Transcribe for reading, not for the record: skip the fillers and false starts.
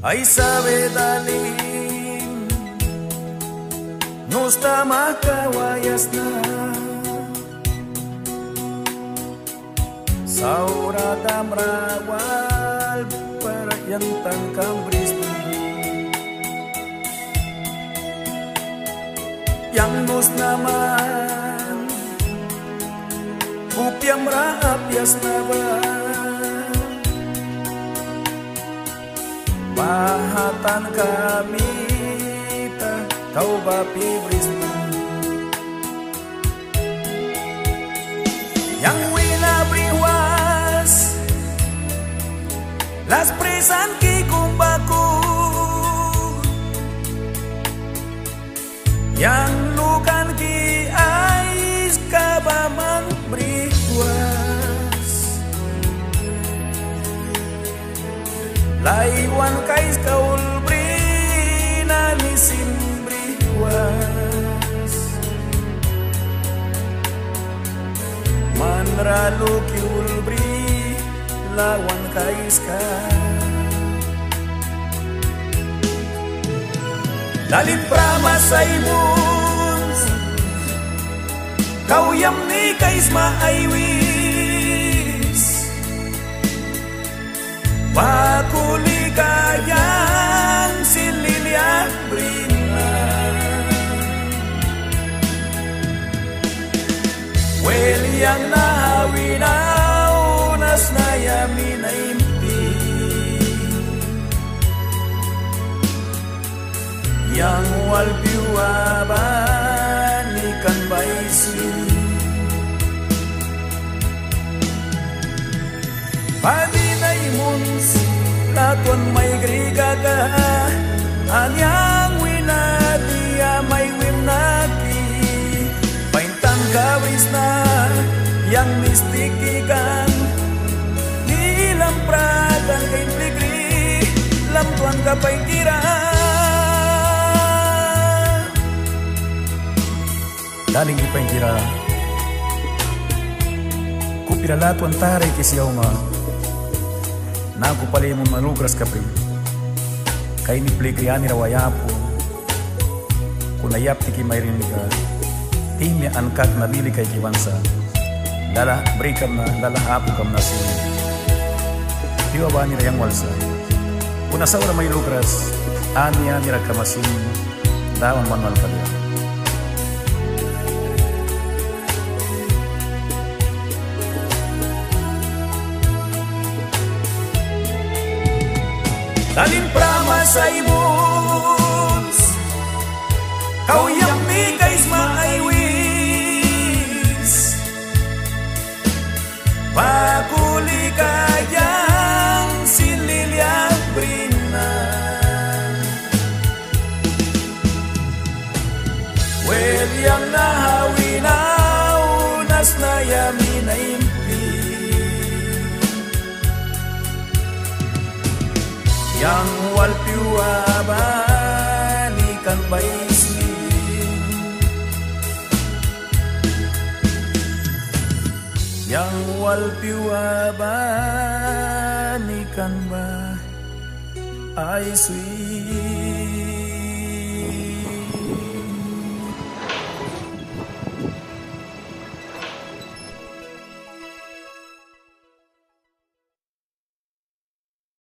Ay sabe daling nos tamakawayas na saura damrawal para yang tangkam brisbane yang nos naman kupiam raapyas na ba bahatan kami kau bapi brisbane yang wina briwas las presan ki kumbaku yang lukan ki ais kabaman briwas laiwan kais kaul brina nisim briwas manralu kiul bri lawan kais ka dalin pramasay bun kau yam ni kais maaiwis pakuli kayang sililiak brina wel yang nahawinaw nas nayamin na impi yang walpiwaban ikan baisi padinay muns latuan may grigaga anyang winadia may wimnaki paintan gawis na yang mistikikan nilang pradan kay pligri lamtuan kapay kira daling ipay kira kupiralatuan taray kisiyaw nga naku pala yung malugras kapri kay ni pligri ani rawayapo kunayap tiki may riniga timya angkat nabili kay kiwansa lala brikam na lala hapo kam na sin tiwa ba ni rayang walsa kuna saura may lugras anya ni rakamasin dawan manual kaliya dalin pramasay buns kau yang ni kais maaiwis pakuli kayang sililiak brina wel yang nahawinaw nas nayamin na impi yang walpiwaban ikan baisi yang walpiwaban ikan ba ay sweet